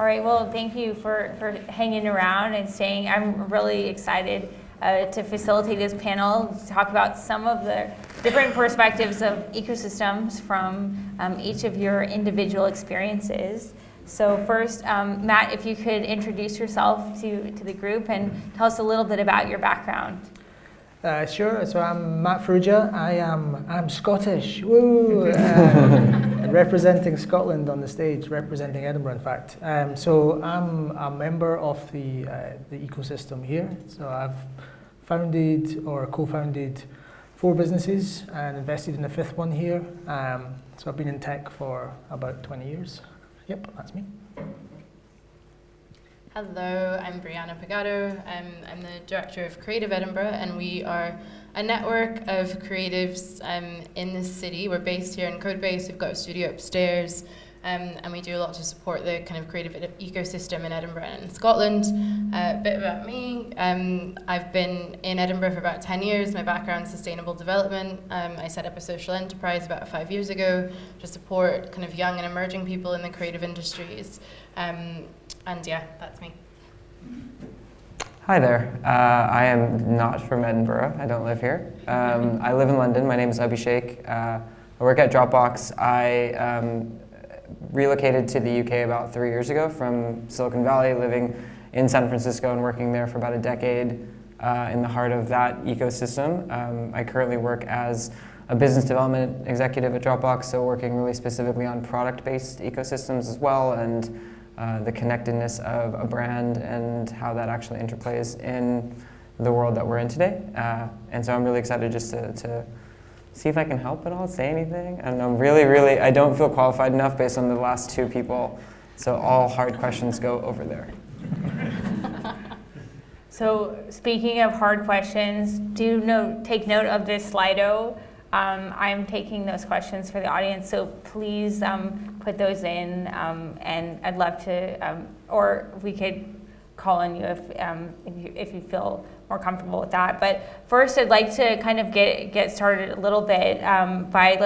right, well, thank you for hanging around and staying. I'm really excited to facilitate this panel, to talk about some of the different perspectives of ecosystems from each of your individual experiences. So first, Matt, if you could introduce yourself to the group and tell us a little bit about your background. Sure. So I'm Matt Farrugia. I'm Scottish. Woo! Representing Scotland on the stage, representing Edinburgh, in fact. So I'm a member of the ecosystem here. So I've founded or co-founded 4 businesses and invested in the 5th one here. So I've been in tech for about 20 years. Yep, that's me. Hello, I'm Briana Pegado. I'm the director of Creative Edinburgh, and we are a network of creatives in this city. We're based here in CodeBase. We've got a studio upstairs, and we do a lot to support the kind of creative ecosystem in Edinburgh and Scotland. A bit about me. I've been in Edinburgh for about 10 years. My background is sustainable development. I set up a social enterprise about 5 years ago to support kind of young and emerging people in the creative industries. And yeah, that's me. Hi there. I am not from Edinburgh. I don't live here. I live in London. My name is Abhishek. I work at Dropbox. I relocated to the UK about 3 years ago from Silicon Valley, living in San Francisco and working there for about a decade in the heart of that ecosystem. I currently work as a business development executive at Dropbox, so working really specifically on product-based ecosystems as well, and the connectedness of a brand and how that actually interplays in the world that we're in today. And so I'm really excited just to see if I can help at all, say anything. And I'm really, I don't feel qualified enough based on the last 2 people, so all hard questions go over there. So speaking of hard questions, take note of this Slido. I'm taking those questions for the audience, so please put those in, and I'd love to, or we could call on you if you feel more comfortable with that. But first, I'd like to kind of get started a little bit by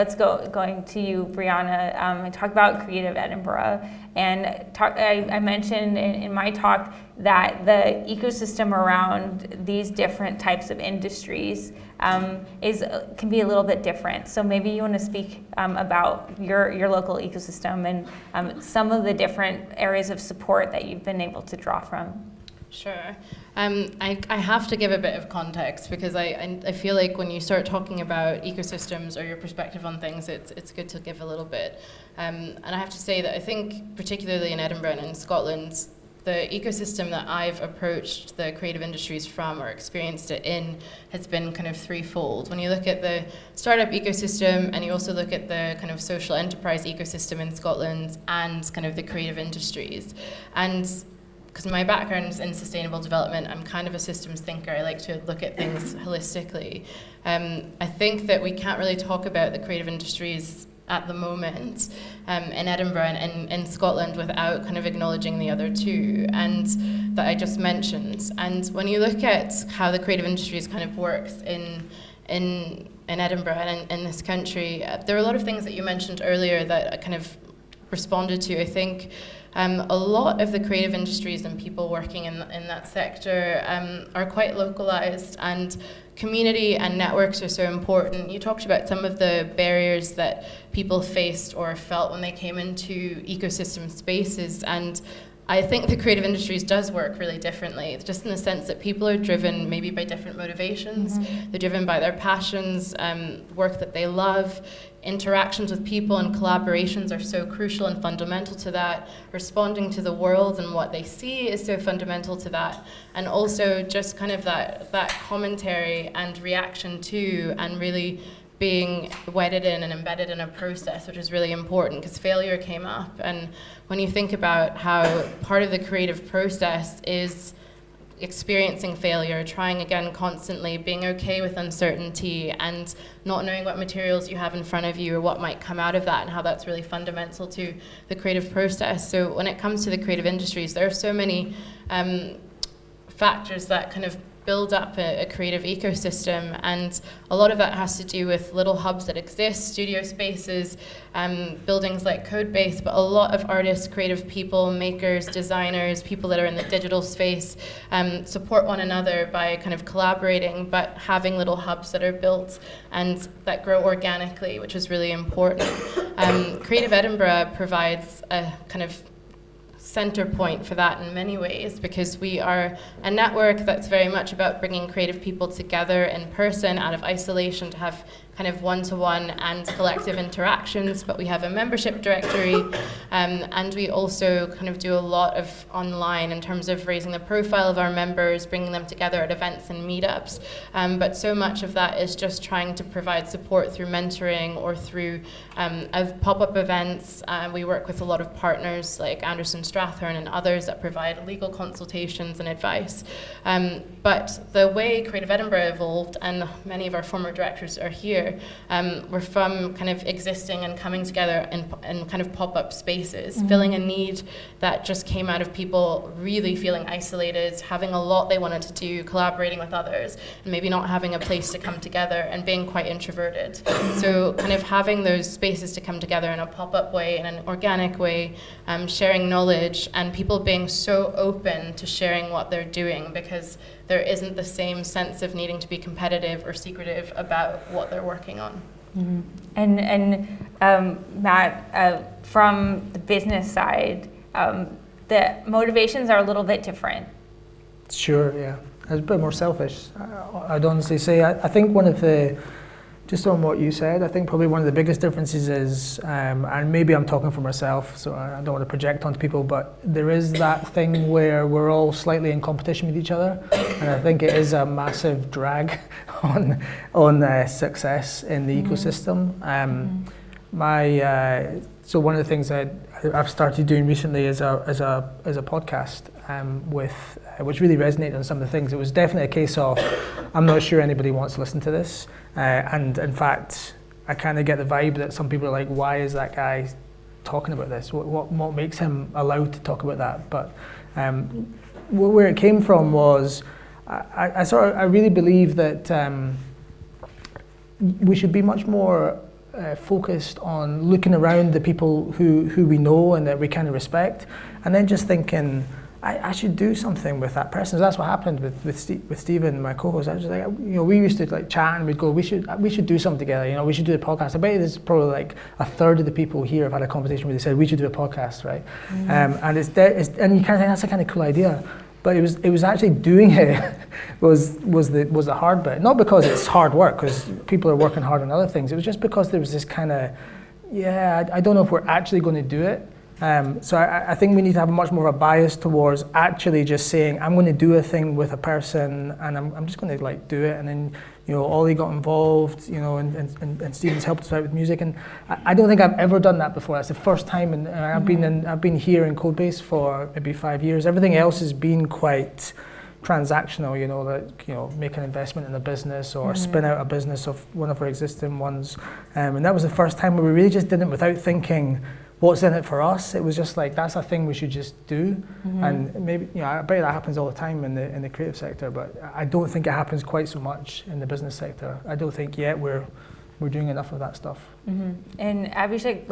going to you, Briana, and talk about Creative Edinburgh. And I mentioned in my talk that the ecosystem around these different types of industries can be a little bit different. So maybe you want to speak about your local ecosystem and some of the different areas of support that you've been able to draw from. Sure. I have to give a bit of context because I feel like when you start talking about ecosystems or your perspective on things, it's good to give a little bit. And I have to say that I think particularly in Edinburgh and in Scotland, the ecosystem that I've approached the creative industries from or experienced it in has been kind of threefold. When you look at the startup ecosystem and you also look at the kind of social enterprise ecosystem in Scotland and kind of the creative industries. And because my background is in sustainable development, I'm kind of a systems thinker. I like to look at things holistically. I think that we can't really talk about the creative industries at the moment in Edinburgh and in Scotland without kind of acknowledging the other 2 and that I just mentioned. And when you look at how the creative industries kind of works in Edinburgh and in this country, there are a lot of things that you mentioned earlier that I kind of responded to. I think a lot of the creative industries and people working in that sector are quite localized, and community and networks are so important. You talked about some of the barriers that people faced or felt when they came into ecosystem spaces, and I think the creative industries does work really differently, just in the sense that people are driven maybe by different motivations. Mm-hmm. They're driven by their passions, work that they love. Interactions with people and collaborations are so crucial and fundamental to that. Responding to the world and what they see is so fundamental to that. And also just kind of that commentary and reaction to, and really being wedded in and embedded in a process, which is really important because failure came up. And when you think about how part of the creative process is experiencing failure, trying again constantly, being okay with uncertainty and not knowing what materials you have in front of you or what might come out of that, and how that's really fundamental to the creative process. So when it comes to the creative industries, there are so many factors that kind of build up a creative ecosystem, and a lot of that has to do with little hubs that exist, studio spaces, buildings like CodeBase, but a lot of artists, creative people, makers, designers, people that are in the digital space support one another by kind of collaborating, but having little hubs that are built and that grow organically, which is really important. Creative Edinburgh provides a kind of center point for that in many ways, because we are a network that's very much about bringing creative people together in person out of isolation to have kind of one-to-one and collective interactions, but we have a membership directory, and we also kind of do a lot of online in terms of raising the profile of our members, bringing them together at events and meetups, but so much of that is just trying to provide support through mentoring or through pop-up events. We work with a lot of partners like Anderson Strathern and others that provide legal consultations and advice. But the way Creative Edinburgh evolved, and many of our former directors are here, were from kind of existing and coming together in kind of pop-up spaces, filling a need that just came out of people really feeling isolated, having a lot they wanted to do, collaborating with others, and maybe not having a place to come together and being quite introverted. So kind of having those spaces to come together in a pop-up way, in an organic way, sharing knowledge, and people being so open to sharing what they're doing, because there isn't the same sense of needing to be competitive or secretive about what they're working on. Mm-hmm. And Matt, from the business side, the motivations are a little bit different. Sure, yeah. It's a bit more selfish, I'd honestly say. I think one of the, just on what you said, I think probably one of the biggest differences is, and maybe I'm talking for myself, so I don't want to project onto people, but there is that thing where we're all slightly in competition with each other, and I think it is a massive drag on success in the ecosystem. So one of the things I've started doing recently is a podcast with which really resonated on some of the things. It was definitely a case of, I'm not sure anybody wants to listen to this, and in fact I kind of get the vibe that some people are like, why is that guy talking about this? What makes him allowed to talk about that? But where it came from was I really believe that we should be much more focused on looking around the people who we know and that we kind of respect, and then just thinking, I should do something with that person. So that's what happened with Stephen, my co-host. I was just like, we used to like chat and we'd go, we should do something together. We should do a podcast. I bet there's probably like a third of the people here have had a conversation where they said we should do a podcast, right? And and you kind of think that's a kind of cool idea. But it was actually doing it was the hard bit. Not because it's hard work, because people are working hard on other things. It was just because there was this kind of, I don't know if we're actually going to do it. So I think we need to have much more of a bias towards actually just saying, I'm going to do a thing with a person, and I'm just going to like do it. And then Ollie got involved, and Stephen's helped us out with music. And I don't think I've ever done that before. That's the first time, and I've been here in CodeBase for maybe 5 years. Everything else has been quite transactional, make an investment in a business or spin out a business of one of our existing ones. And that was the first time where we really just did it without thinking, what's in it for us? It was just like, that's a thing we should just do. And maybe, I bet that happens all the time in the creative sector, but I don't think it happens quite so much in the business sector. I don't think yet we're doing enough of that stuff. And Abhishek,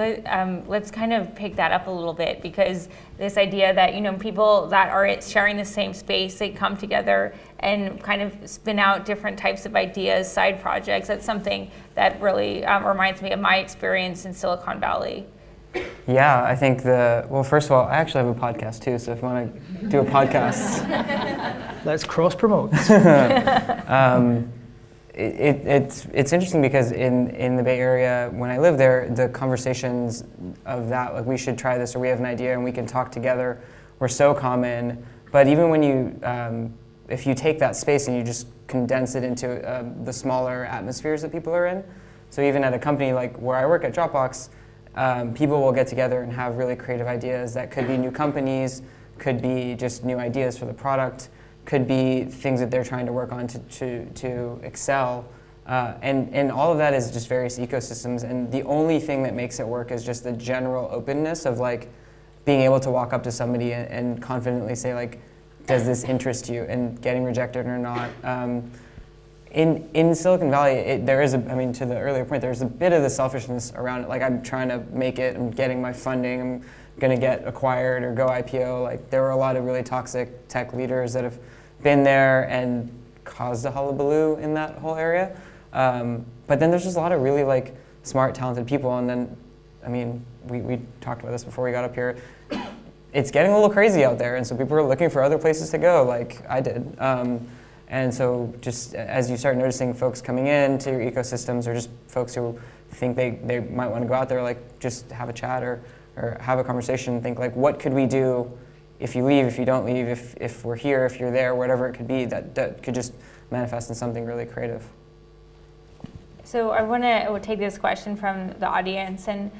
let's kind of pick that up a little bit, because this idea that people that are sharing the same space, they come together and kind of spin out different types of ideas, side projects. That's something that really reminds me of my experience in Silicon Valley. Yeah, I think first of all, I actually have a podcast too, so if you want to do a podcast. Let's cross-promote. It's interesting because in the Bay Area, when I lived there, the conversations of that, like we should try this or we have an idea and we can talk together, were so common. But even when if you take that space and you just condense it into the smaller atmospheres that people are in, so even at a company like where I work at Dropbox, people will get together and have really creative ideas that could be new companies, could be just new ideas for the product, could be things that they're trying to work on to excel. And all of that is just various ecosystems. And the only thing that makes it work is just the general openness of like being able to walk up to somebody and confidently say like, does this interest you, and getting rejected or not. In Silicon Valley, there is I mean, to the earlier point, there's a bit of the selfishness around it. Like, I'm trying to make it, I'm getting my funding, I'm going to get acquired or go IPO. Like, there were a lot of really toxic tech leaders that have been there and caused a hullabaloo in that whole area. But then there's just a lot of really like smart, talented people. And then, I mean, we talked about this before we got up here. It's getting a little crazy out there, and so people are looking for other places to go, like I did. And so just as you start noticing folks coming into your ecosystems, or just folks who think they might want to go out there, like just have a chat or have a conversation and think like, what could we do if you leave, if you don't leave, if we're here, if you're there, whatever it could be, that could just manifest in something really creative. So I want to take this question from the audience, and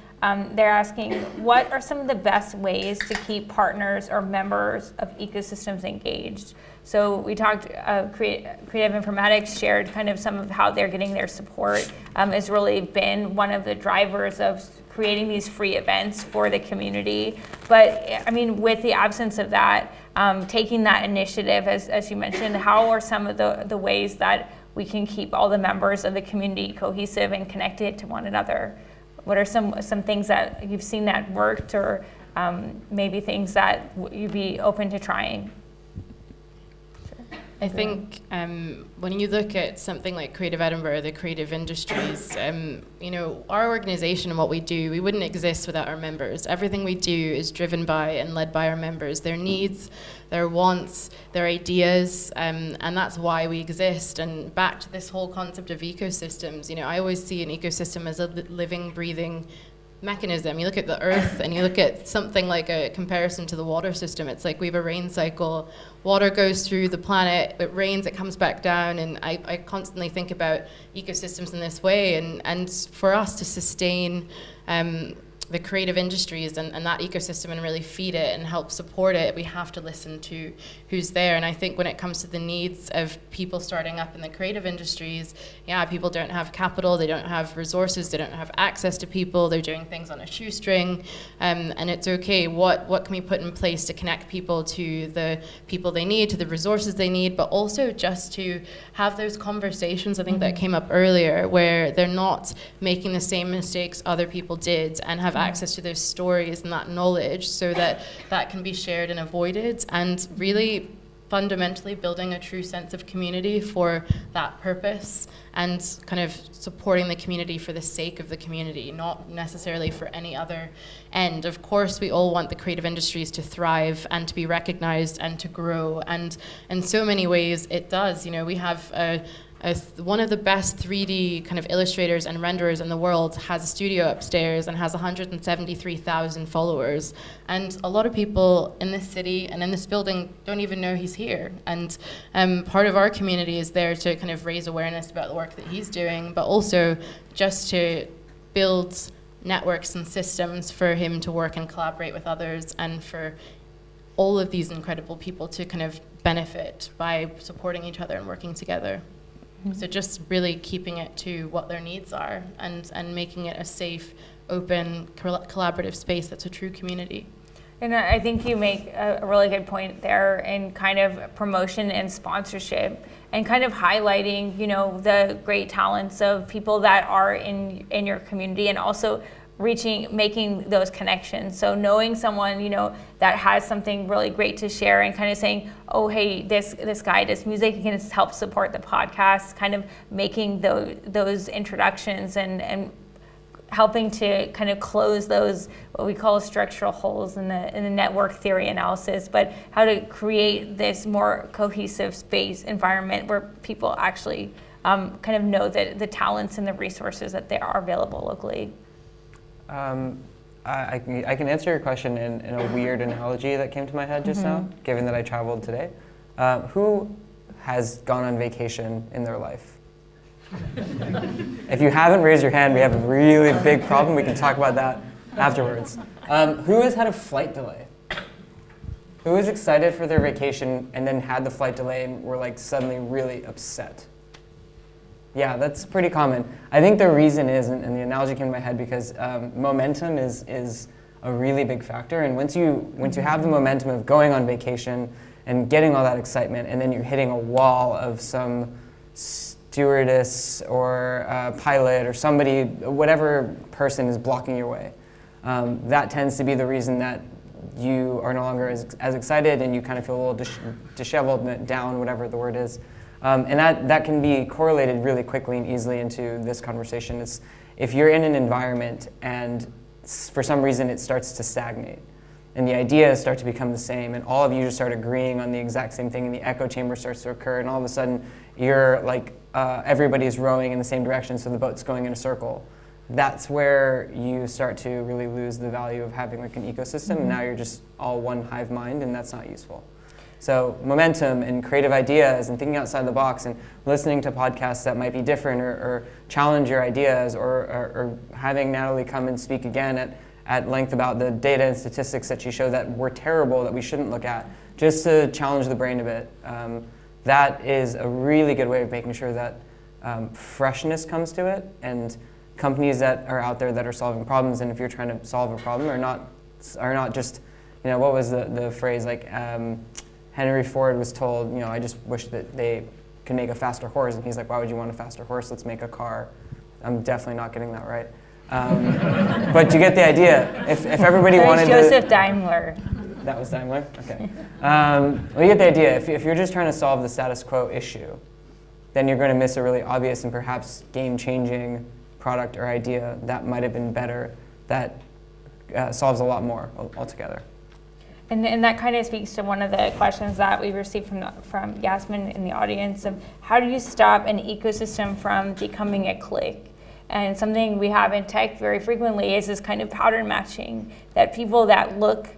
they're asking, what are some of the best ways to keep partners or members of ecosystems engaged? So we talked, Creative Informatics shared kind of some of how they're getting their support. Has really been one of the drivers of creating these free events for the community. But I mean, with the absence of that, taking that initiative, as you mentioned, how are some of the ways that we can keep all the members of the community cohesive and connected to one another? What are some things that you've seen that worked, or maybe things that you'd be open to trying? I think when you look at something like Creative Edinburgh, the creative industries, you know, our organization and what we do, we wouldn't exist without our members. Everything we do is driven by and led by our members, their needs, their wants, their ideas, and that's why we exist. And back to this whole concept of ecosystems, you know, I always see an ecosystem as a living, breathing mechanism. You look at the earth and you look at something like a comparison to the water system. It's like we have a rain cycle. Water goes through the planet, it rains, it comes back down, and I constantly think about ecosystems in this way. And for us to sustain the creative industries and that ecosystem and really feed it and help support it, we have to listen to who's there. And I think when it comes to the needs of people starting up in the creative industries, yeah, people don't have capital, they don't have resources, they don't have access to people, they're doing things on a shoestring, and it's okay. What can we put in place to connect people to the people they need, to the resources they need, but also just to have those conversations, I think that came up earlier, where they're not making the same mistakes other people did, and have access to those stories and that knowledge so that that can be shared and avoided, and really fundamentally building a true sense of community for that purpose, and kind of supporting the community for the sake of the community, not necessarily for any other end. Of course, we all want the creative industries to thrive and to be recognized and to grow, and in so many ways it does. You know, we have one of the best 3D kind of illustrators and renderers in the world has a studio upstairs and has 173,000 followers. And a lot of people in this city and in this building don't even know he's here. And part of our community is there to kind of raise awareness about the work that he's doing, but also just to build networks and systems for him to work and collaborate with others, and for all of these incredible people to kind of benefit by supporting each other and working together. So just really keeping it to what their needs are, and making it a safe, open, collaborative space that's a true community. And I think you make a really good point there in kind of promotion and sponsorship, and kind of highlighting, you know, the great talents of people that are in your community, and also making those connections. So knowing someone, you know, that has something really great to share, and kind of saying, oh, hey, this guy does music, he can help support the podcast, kind of making those introductions and helping to kind of close those, what we call structural holes in the network theory analysis, but how to create this more cohesive space environment where people actually kind of know that the talents and the resources that they are available locally. I can answer your question in a weird analogy that came to my head just now, given that I traveled today. Who has gone on vacation in their life? If you haven't raised your hand, we have a really big problem. We can talk about that afterwards. Who has had a flight delay? Who is excited for their vacation and then had the flight delay and were like suddenly really upset? Yeah, that's pretty common. I think the reason is, and the analogy came to my head because momentum is a really big factor. And once you have the momentum of going on vacation and getting all that excitement, and then you're hitting a wall of some stewardess or pilot or somebody, whatever person is blocking your way. That tends to be the reason that you are no longer as excited, and you kind of feel a little disheveled, down, whatever the word is. And that can be correlated really quickly and easily into this conversation. It's if you're in an environment and for some reason it starts to stagnate, and the ideas start to become the same, and all of you just start agreeing on the exact same thing, and the echo chamber starts to occur, and all of a sudden you're like, everybody's rowing in the same direction, so the boat's going in a circle. That's where you start to really lose the value of having like an ecosystem, and now you're just all one hive mind, and that's not useful. So momentum and creative ideas and thinking outside the box and listening to podcasts that might be different or challenge your ideas, or having Natalie come and speak again at length about the data and statistics that she showed that were terrible, that we shouldn't look at, just to challenge the brain a bit. That is a really good way of making sure that freshness comes to it, and companies that are out there that are solving problems, and if you're trying to solve a problem, are not just, what was the phrase, like Henry Ford was told, I just wish that they could make a faster horse, and he's like, why would you want a faster horse? Let's make a car. I'm definitely not getting that right. But you get the idea. If everybody wanted Joseph Daimler. That was Daimler? Okay. Well, you get the idea. If you're just trying to solve the status quo issue, then you're going to miss a really obvious and perhaps game-changing product or idea that might have been better, that solves a lot more altogether. And that kind of speaks to one of the questions that we received from Yasmin in the audience of how do you stop an ecosystem from becoming a clique? And something we have in tech very frequently is this kind of pattern matching, that people that look,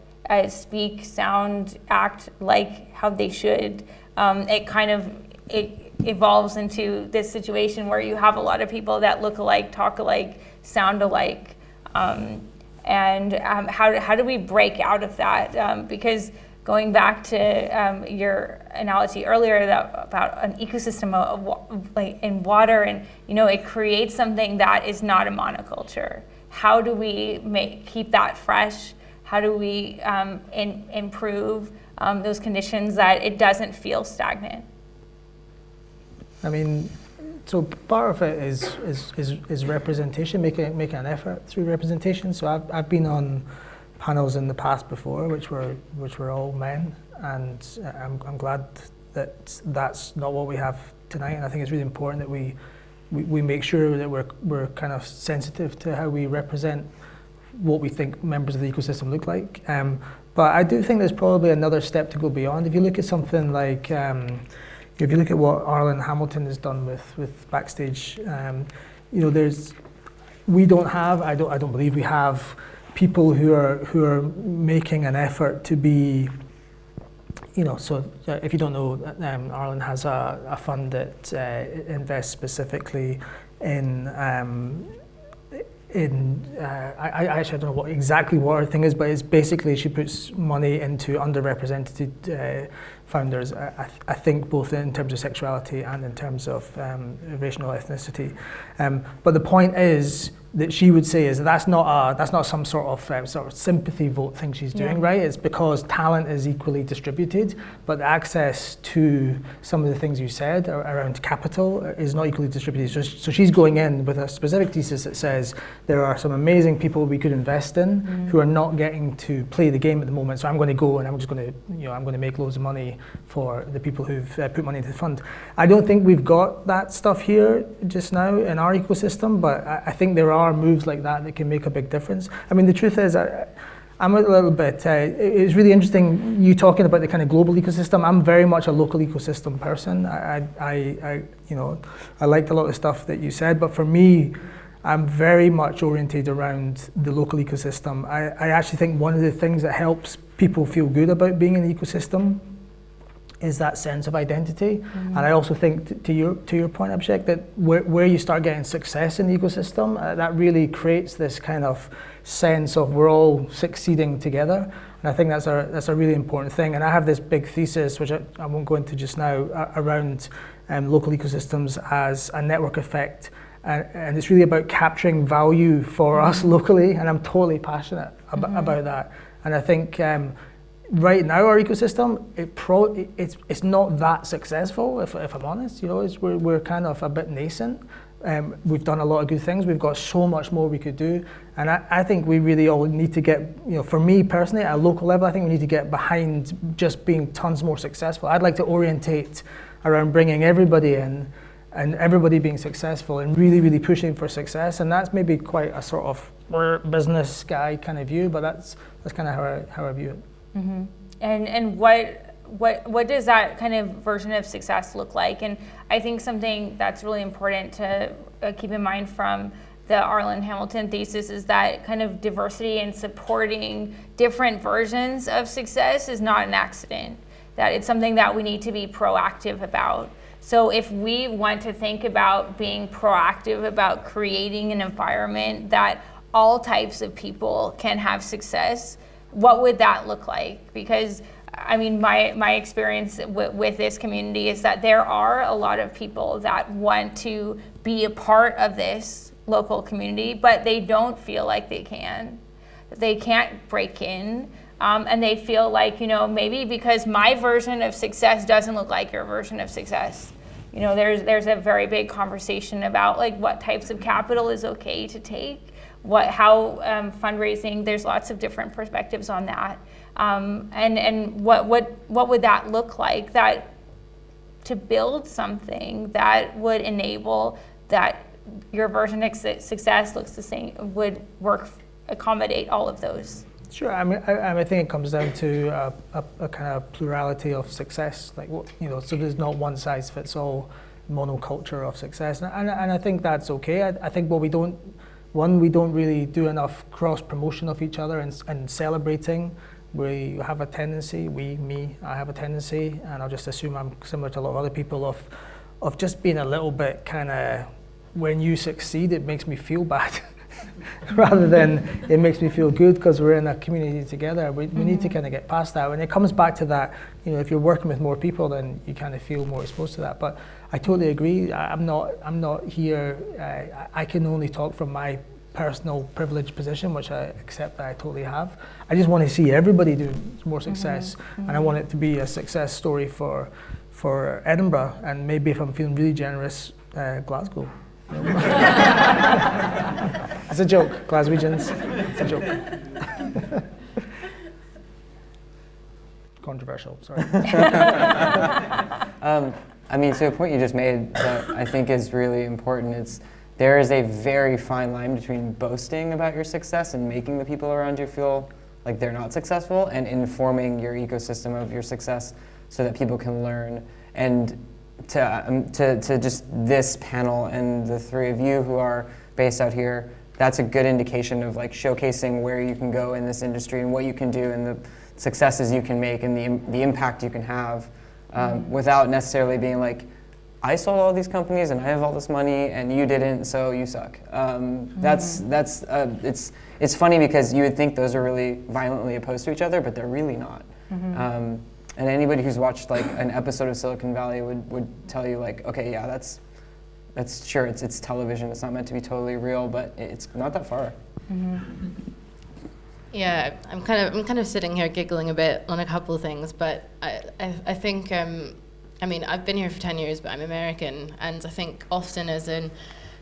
speak, sound, act like how they should, it evolves into this situation where you have a lot of people that look alike, talk alike, sound alike. And how do we break out of that? Because going back to your analogy earlier about an ecosystem in water, and it creates something that is not a monoculture. How do we keep that fresh? How do we improve those conditions that it doesn't feel stagnant? I mean, so part of it is representation, making an effort through representation. So I've been on panels in the past before, which were all men, and I'm glad that that's not what we have tonight. And I think it's really important that we make sure that we're kind of sensitive to how we represent what we think members of the ecosystem look like. But I do think there's probably another step to go beyond. If you look at something like if you look at what Arlen Hamilton has done with Backstage, I don't believe we have people who are making an effort to be, so if you don't know, Arlen has a fund that invests specifically in I actually don't know exactly what her thing is, but it's basically she puts money into underrepresented founders, I think both in terms of sexuality and in terms of racial ethnicity. But the point is that she would say is that's not some sort of sympathy vote thing she's doing, right? It's because talent is equally distributed, but access to some of the things you said around capital is not equally distributed. So she's going in with a specific thesis that says there are some amazing people we could invest in who are not getting to play the game at the moment. So I'm going to go and I'm just going to, I'm going to make loads of money for the people who've put money into the fund. I don't think we've got that stuff here just now in our ecosystem, but I think there are moves like that can make a big difference. I mean, the truth is, I'm a little bit, it's really interesting you talking about the kind of global ecosystem. I'm very much a local ecosystem person. I liked a lot of the stuff that you said, but for me, I'm very much oriented around the local ecosystem. I actually think one of the things that helps people feel good about being in the ecosystem is that sense of identity. And I also think, to your point, Abhishek, that where you start getting success in the ecosystem, that really creates this kind of sense of we're all succeeding together. And I think that's a really important thing. And I have this big thesis, which I won't go into just now, around local ecosystems as a network effect. And it's really about capturing value for us locally, and I'm totally passionate about that. And I think right now our ecosystem, it's not that successful, if I'm honest. We're kind of a bit nascent. We've done a lot of good things. We've got so much more we could do. And I think we really all need to get, for me personally, at a local level, I think we need to get behind just being tons more successful. I'd like to orientate around bringing everybody in and everybody being successful and really, really pushing for success. And that's maybe quite a sort of business guy kind of view, but that's kind of how I view it. Mm-hmm. And what does that kind of version of success look like? And I think something that's really important to keep in mind from the Arlen Hamilton thesis is that kind of diversity and supporting different versions of success is not an accident, that it's something that we need to be proactive about. So if we want to think about being proactive about creating an environment that all types of people can have success, what would that look like? Because I mean, my experience with this community is that there are a lot of people that want to be a part of this local community, but they don't feel like they can. They can't break in, and they feel like, maybe because my version of success doesn't look like your version of success. There's a very big conversation about like what types of capital is okay to take, how fundraising. There's lots of different perspectives on that. And what would that look like, that to build something that would enable that your version of success looks the same, would accommodate all of those? Sure. I mean, I think it comes down to a kind of plurality of success, so there's not one size fits all monoculture of success, and I think that's okay. I think we don't really do enough cross promotion of each other and celebrating. We have a tendency, I have a tendency, and I'll just assume I'm similar to a lot of other people, of just being a little bit kind of, when you succeed, it makes me feel bad, rather than it makes me feel good because we're in a community together. We need to kind of get past that. When it comes back to that, if you're working with more people, then you kind of feel more exposed to that. But I totally agree. I'm not here. I can only talk from my personal privileged position, which I accept that I totally have. I just want to see everybody do more success, and I want it to be a success story for Edinburgh, and maybe if I'm feeling really generous, Glasgow. It's a joke, Glaswegians. It's a joke. Controversial, sorry. I mean, so a point you just made that I think is really important, there is a very fine line between boasting about your success and making the people around you feel like they're not successful, and informing your ecosystem of your success so that people can learn. And to just this panel and the three of you who are based out here, that's a good indication of like showcasing where you can go in this industry and what you can do and the successes you can make and the impact you can have, without necessarily being like, I sold all these companies and I have all this money and you didn't, so you suck. It's funny because you would think those are really violently opposed to each other, but they're really not. And anybody who's watched like an episode of Silicon Valley would tell you like, okay, yeah, that's sure, it's television, it's not meant to be totally real, but it's not that far. Yeah, I'm kind of sitting here giggling a bit on a couple of things, but I think I mean, I've been here for 10 years, but I'm American, and I think often as an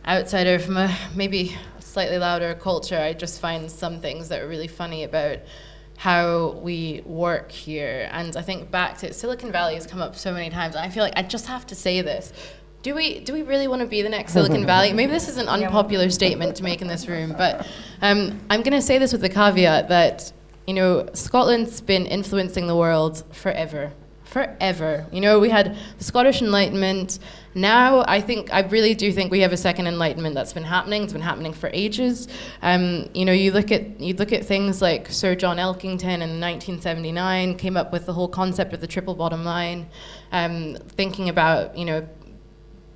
outsider from a maybe slightly louder culture, I just find some things that are really funny about how we work here. And I think back to Silicon Valley has come up so many times, and I feel like I just have to say this. Do we really want to be the next Silicon Valley? Maybe this is an unpopular statement to make in this room, but I'm going to say this with the caveat that, Scotland's been influencing the world forever. We had the Scottish Enlightenment. Now I really do think we have a second Enlightenment that's been happening. It's been happening for ages. You look at things like Sir John Elkington in 1979 came up with the whole concept of the triple bottom line, thinking about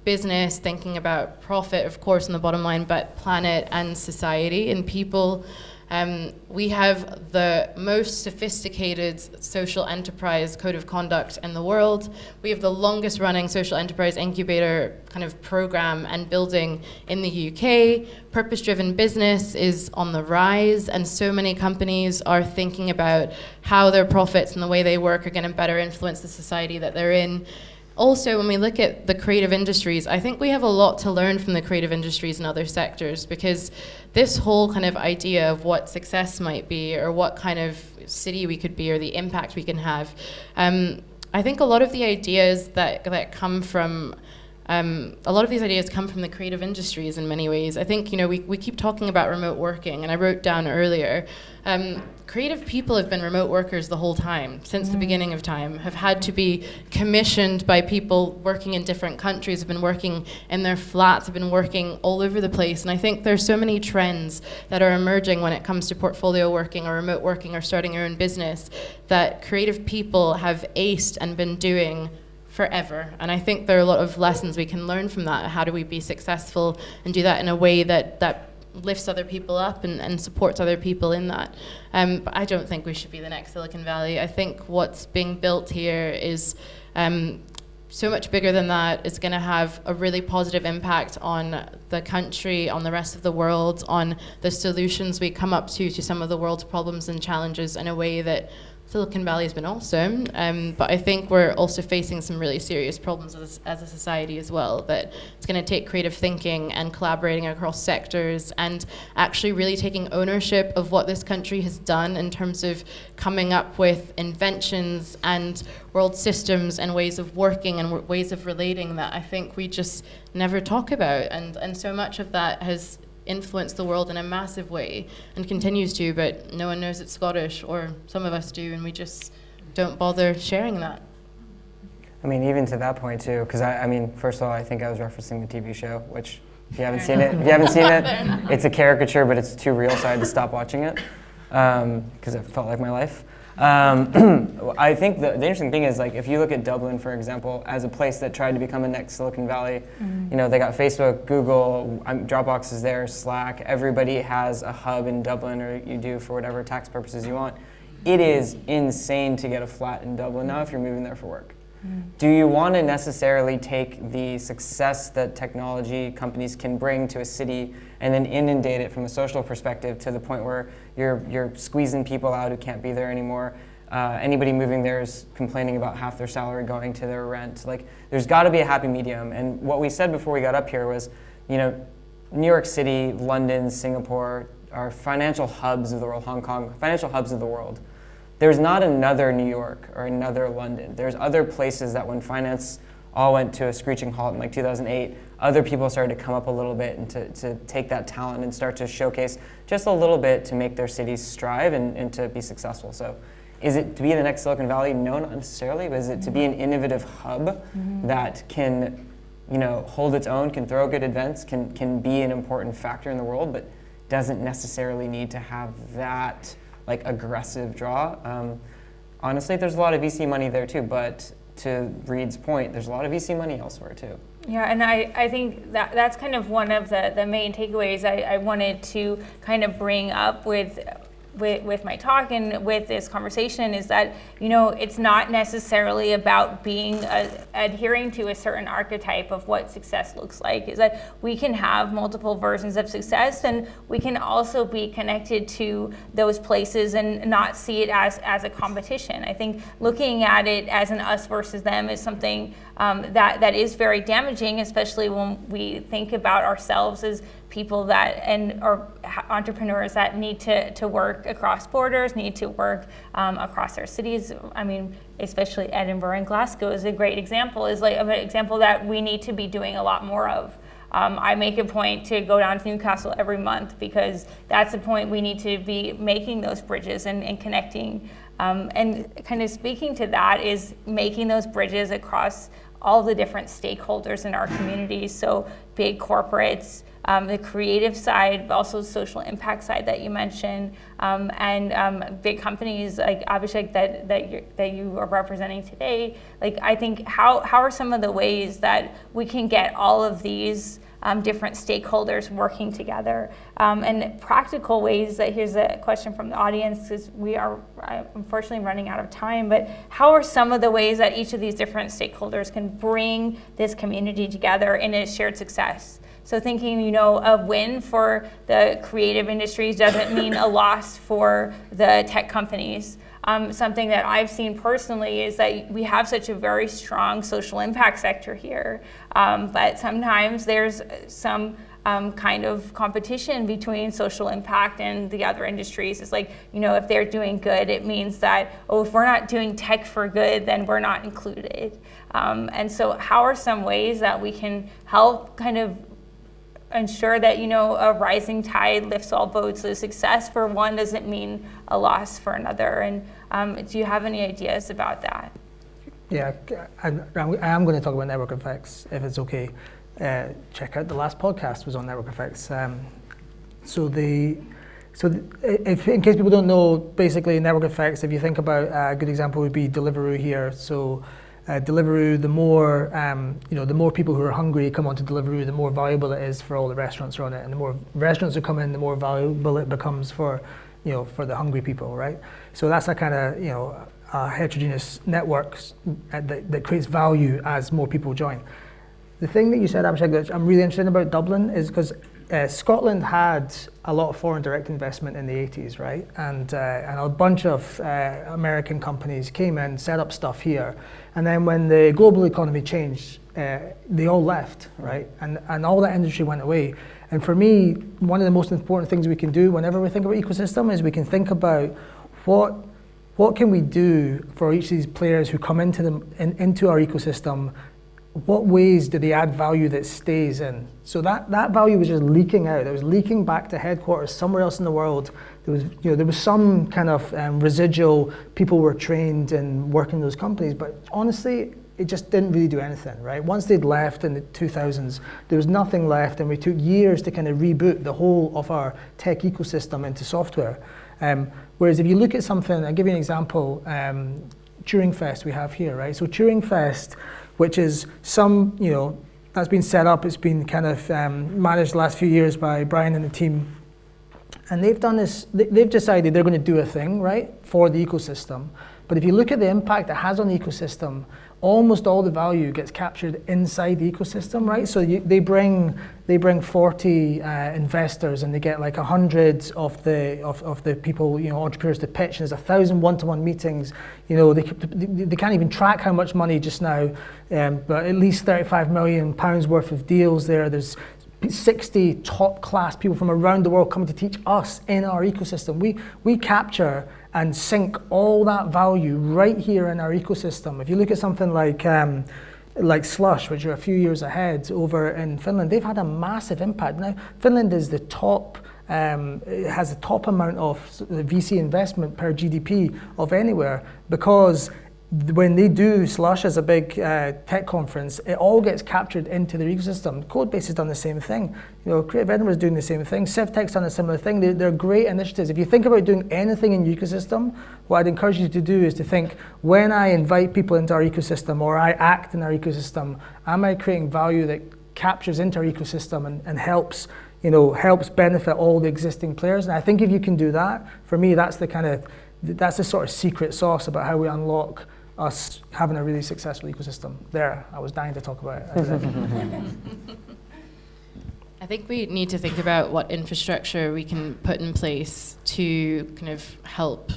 business, thinking about profit, of course, on the bottom line, but planet and society and people. We have the most sophisticated social enterprise code of conduct in the world. We have the longest running social enterprise incubator kind of program and building in the UK. Purpose-driven business is on the rise, and so many companies are thinking about how their profits and the way they work are going to better influence the society that they're in. Also, when we look at the creative industries, I think we have a lot to learn from the creative industries in other sectors, because this whole kind of idea of what success might be, or what kind of city we could be, or the impact we can have, I think a lot of the ideas that come from a lot of these ideas come from the creative industries in many ways. I think, we keep talking about remote working, and I wrote down earlier, creative people have been remote workers the whole time, since the beginning of time, have had to be commissioned by people working in different countries, have been working in their flats, have been working all over the place. And I think there's so many trends that are emerging when it comes to portfolio working or remote working or starting your own business that creative people have aced and been doing forever. And I think there are a lot of lessons we can learn from that. How do we be successful and do that in a way that lifts other people up and supports other people in that. But I don't think we should be the next Silicon Valley. I think what's being built here is so much bigger than that. It's going to have a really positive impact on the country, on the rest of the world, on the solutions we come up to some of the world's problems and challenges in a way that Silicon Valley has been awesome, but I think we're also facing some really serious problems as a society as well, that it's going to take creative thinking and collaborating across sectors and actually really taking ownership of what this country has done in terms of coming up with inventions and world systems and ways of working and ways of relating that I think we just never talk about. And so much of that has influenced the world in a massive way and continues to, but no one knows it's Scottish, or some of us do, and we just don't bother sharing that. I mean, even to that point too, because I mean, first of all, I think I was referencing the TV show, which if you haven't seen it, it's a caricature, but it's too real, so I had to stop watching it because it felt like my life. I think the interesting thing is, like, if you look at Dublin, for example, as a place that tried to become the next Silicon Valley, they got Facebook, Google, Dropbox is there, Slack, everybody has a hub in Dublin, or you do for whatever tax purposes you want. It is insane to get a flat in Dublin now if you're moving there for work. Do you want to necessarily take the success that technology companies can bring to a city and then inundate it from a social perspective to the point where you're squeezing people out who can't be there anymore? Anybody moving there is complaining about half their salary going to their rent. Like, there's got to be a happy medium. And what we said before we got up here was, New York City, London, Singapore are financial hubs of the world, Hong Kong, financial hubs of the world. There's not another New York or another London. There's other places that when finance all went to a screeching halt in like 2008, other people started to come up a little bit and to take that talent and start to showcase just a little bit to make their cities strive and to be successful. So is it to be the next Silicon Valley? No, not necessarily, but is it to be an innovative hub that can hold its own, can throw good events, can be an important factor in the world, but doesn't necessarily need to have that like aggressive draw. Honestly, there's a lot of VC money there too, but to Reed's point, there's a lot of VC money elsewhere too. Yeah, and I think that's kind of one of the main takeaways I wanted to kind of bring up with my talk and with this conversation is that, it's not necessarily about adhering to a certain archetype of what success looks like. Is that we can have multiple versions of success, and we can also be connected to those places and not see it as a competition. I think looking at it as an us versus them is something that is very damaging, especially when we think about ourselves as people or entrepreneurs that need to work across borders, need to work across their cities. I mean, especially Edinburgh and Glasgow is a great example, of an example that we need to be doing a lot more of. I make a point to go down to Newcastle every month because that's the point we need to be making those bridges and connecting. And kind of speaking to that is making those bridges across all the different stakeholders in our communities. So big corporates, the creative side, but also social impact side that you mentioned, and big companies like Abhishek that you are representing today. Like, I think how are some of the ways that we can get all of these different stakeholders working together. And practical ways, here's a question from the audience, because we are unfortunately running out of time, but how are some of the ways that each of these different stakeholders can bring this community together in a shared success? So thinking, a win for the creative industries doesn't mean a loss for the tech companies. Something that I've seen personally is that we have such a very strong social impact sector here, but sometimes there's some kind of competition between social impact and the other industries. It's like, if they're doing good, it means that, if we're not doing tech for good, then we're not included. And so how are some ways that we can help kind of ensure that, a rising tide lifts all boats, so success for one doesn't mean a loss for another? And do you have any ideas about that? Yeah, I am going to talk about network effects, if it's okay. Check out the last podcast was on network effects. If in case people don't know, basically network effects, if you think about a good example would be Deliveroo here. So Deliveroo, the more people who are hungry come onto Deliveroo, the more valuable it is for all the restaurants on it, and the more restaurants who come in, the more valuable it becomes for the hungry people, right? So that's a kind of heterogeneous networks that creates value as more people join. The thing that you said, Abhishek, that I'm really interested about Dublin is because Scotland had a lot of foreign direct investment in the 80s, right? And a bunch of American companies came in, set up stuff here. And then when the global economy changed, they all left, right? And all that industry went away. And for me, one of the most important things we can do whenever we think about ecosystem is we can think about what can we do for each of these players who come into our ecosystem. What ways do they add value that stays in? So that value was just leaking out. It was leaking back to headquarters somewhere else in the world. There was some kind of residual. People were trained and working in those companies, but honestly, it just didn't really do anything, right? Once they'd left in the 2000s, there was nothing left, and we took years to kind of reboot the whole of our tech ecosystem into software. Whereas if you look at something, I'll give you an example. Turing Fest we have here, right? So Turing Fest, which is that's been set up, it's been kind of managed the last few years by Brian and the team. And they've done this, they've decided they're going to do a thing, right, for the ecosystem. But if you look at the impact it has on the ecosystem, almost all the value gets captured inside the ecosystem, right? So they bring 40 investors, and they get like 100 of the people, entrepreneurs to pitch. And there's 1,000 one-to-one meetings. They can't even track how much money just now, but at least £35 million worth of deals there. There's 60 top-class people from around the world coming to teach us in our ecosystem. We capture and sync all that value right here in our ecosystem. If you look at something like Slush, which are a few years ahead over in Finland, they've had a massive impact. Now, Finland is the top, it has the top amount of VC investment per GDP of anywhere, because when they do Slush as a big tech conference, it all gets captured into their ecosystem. CodeBase has done the same thing. Creative Edinburgh is doing the same thing. CivTech's done a similar thing. They're great initiatives. If you think about doing anything in your ecosystem, what I'd encourage you to do is to think, when I invite people into our ecosystem or I act in our ecosystem, am I creating value that captures into our ecosystem and helps benefit all the existing players? And I think if you can do that, for me, that's the sort of secret sauce about how we unlock us having a really successful ecosystem. There, I was dying to talk about it. I think we need to think about what infrastructure we can put in place to kind of help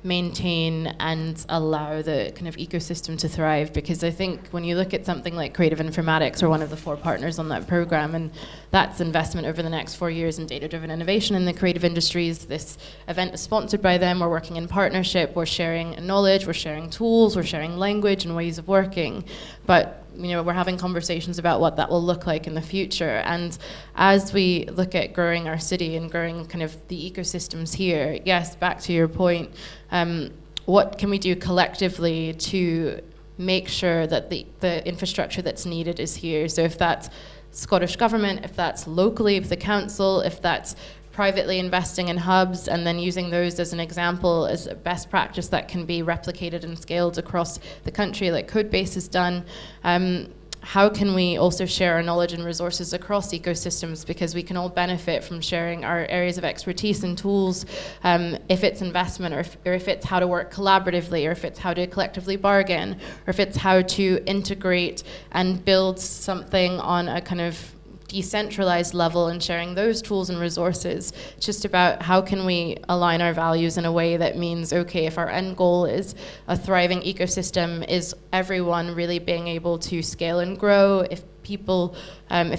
maintain and allow the kind of ecosystem to thrive, because I think when you look at something like Creative Informatics, we're one of the 4 partners on that program, and that's investment over the next 4 years in data-driven innovation in the creative industries. This event is sponsored by them. We're working in partnership. We're sharing knowledge. We're sharing tools. We're sharing language and ways of working. But we're having conversations about what that will look like in the future. And as we look at growing our city and growing kind of the ecosystems here, yes, back to your point, what can we do collectively to make sure that the infrastructure that's needed is here? So if that's Scottish government, if that's locally with the council, if that's privately investing in hubs and then using those as an example as a best practice that can be replicated and scaled across the country like CodeBase has done. how can we also share our knowledge and resources across ecosystems, because we can all benefit from sharing our areas of expertise and tools, if it's investment, or if it's how to work collaboratively, or if it's how to collectively bargain, or if it's how to integrate and build something on a kind of decentralized level and sharing those tools and resources. It's just about how can we align our values in a way that means, okay, if our end goal is a thriving ecosystem, is everyone really being able to scale and grow? If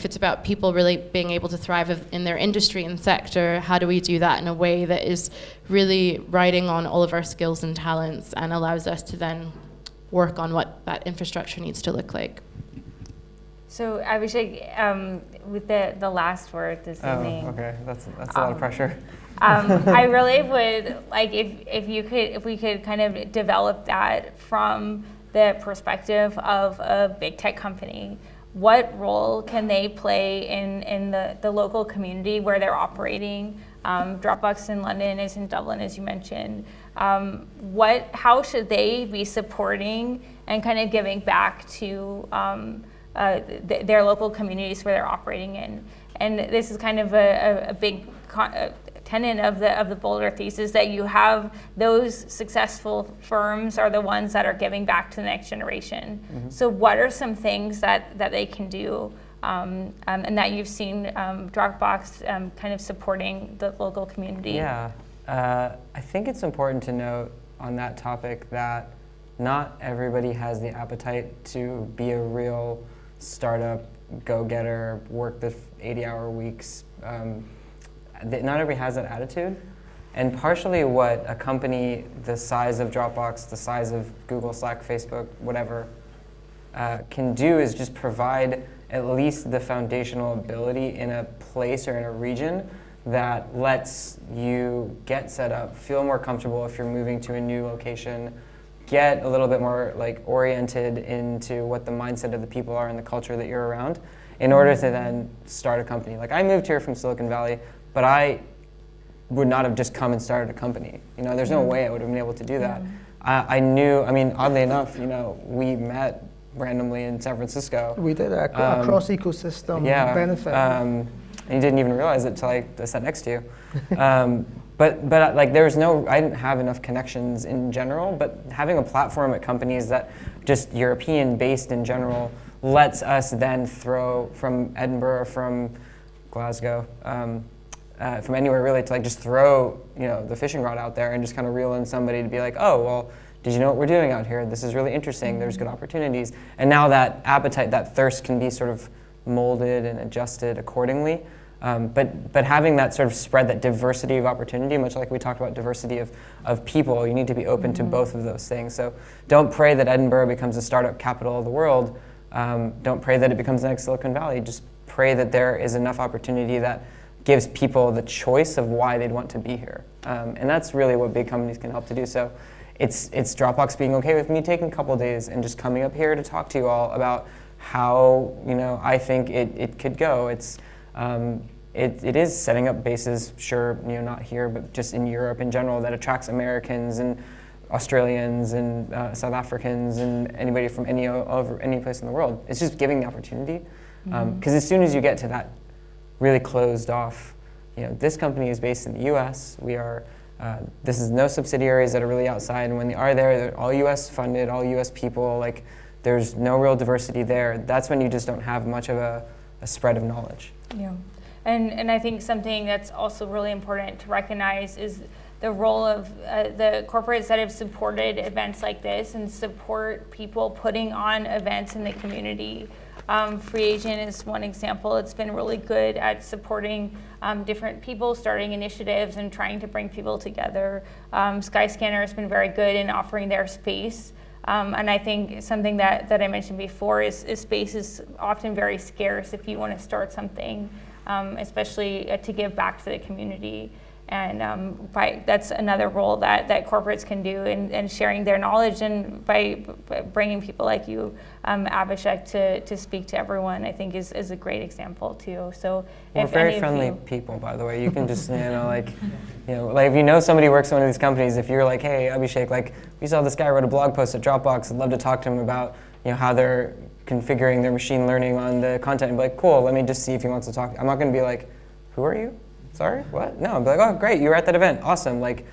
it's about people really being able to thrive in their industry and sector, how do we do that in a way that is really riding on all of our skills and talents and allows us to then work on what that infrastructure needs to look like? So Abhishek, with the last word this evening. Oh, okay, that's a lot of pressure. I really would like if we could kind of develop that from the perspective of a big tech company. What role can they play in the local community where they're operating? Dropbox in London is in Dublin, as you mentioned. How should they be supporting and kind of giving back to their local communities where they're operating in? And this is kind of a big tenet of the Boulder thesis, that you have those successful firms are the ones that are giving back to the next generation. Mm-hmm. So what are some things that they can do, and that you've seen Dropbox kind of supporting the local community? Yeah, I think it's important to note on that topic that not everybody has the appetite to be a real startup, go-getter, work the 80-hour weeks. Not everybody has that attitude. And partially what a company the size of Dropbox, the size of Google, Slack, Facebook, whatever, can do is just provide at least the foundational ability in a place or in a region that lets you get set up, feel more comfortable if you're moving to a new location, get a little bit more like oriented into what the mindset of the people are and the culture that you're around in order to then start a company. Like I moved here from Silicon Valley, but I would not have just come and started a company. There's no way I would have been able to do that. I knew, oddly enough, we met randomly in San Francisco. We did a cross ecosystem benefit. And you didn't even realize it until I sat next to you. But like I didn't have enough connections in general, but having a platform at companies that just European based in general lets us then throw from Edinburgh, from Glasgow, from anywhere really, to like just throw the fishing rod out there and just kind of reel in somebody to be like, oh, well, did you know what we're doing out here? This is really interesting. There's good opportunities. And now that appetite, that thirst can be sort of molded and adjusted accordingly. But having that sort of spread, that diversity of opportunity, much like we talked about diversity of people, you need to be open to both of those things. So don't pray that Edinburgh becomes the startup capital of the world. Don't pray that it becomes the next Silicon Valley. Just pray that there is enough opportunity that gives people the choice of why they'd want to be here. And that's really what big companies can help to do. So it's Dropbox being okay with me taking a couple of days and just coming up here to talk to you all about how I think it could go. It is setting up bases, sure, not here, but just in Europe in general, that attracts Americans and Australians and South Africans and anybody from any place in the world. It's just giving the opportunity. Because as soon as you get to that really closed off, this company is based in the US. This is no subsidiaries that are really outside, and when they are there, they're all US funded, all US people, like there's no real diversity there. That's when you just don't have much of a spread of knowledge. Yeah. And I think something that's also really important to recognize is the role of the corporates that have supported events like this and support people putting on events in the community. Free Agent is one example. It's been really good at supporting different people, starting initiatives and trying to bring people together. Skyscanner has been very good in offering their space. And I think something that I mentioned before is space is often very scarce if you want to start something. Especially to give back to the community. And that's another role that corporates can do, and sharing their knowledge, and by bringing people like you, Abhishek, to speak to everyone, I think is a great example too. So we're if very any friendly of you, people, by the way. You can just, like if you know somebody who works in one of these companies, if you're like, hey, Abhishek, like we saw this guy wrote a blog post at Dropbox, I'd love to talk to him about how they're configuring their machine learning on the content, and be like, cool, let me just see if he wants to talk. I'm not going to be like, who are you? Sorry, what? No, I'd be like, oh, great, you were at that event, awesome. Like,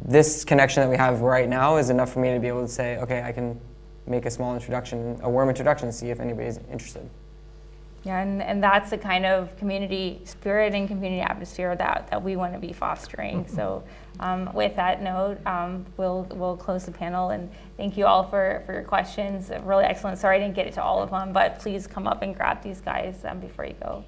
this connection that we have right now is enough for me to be able to say, okay, I can make a small introduction, a warm introduction, see if anybody's interested. Yeah, and that's the kind of community spirit and community atmosphere that we want to be fostering. So with that note, we'll close the panel, and thank you all for your questions. Really excellent. Sorry I didn't get to all of them, but please come up and grab these guys before you go.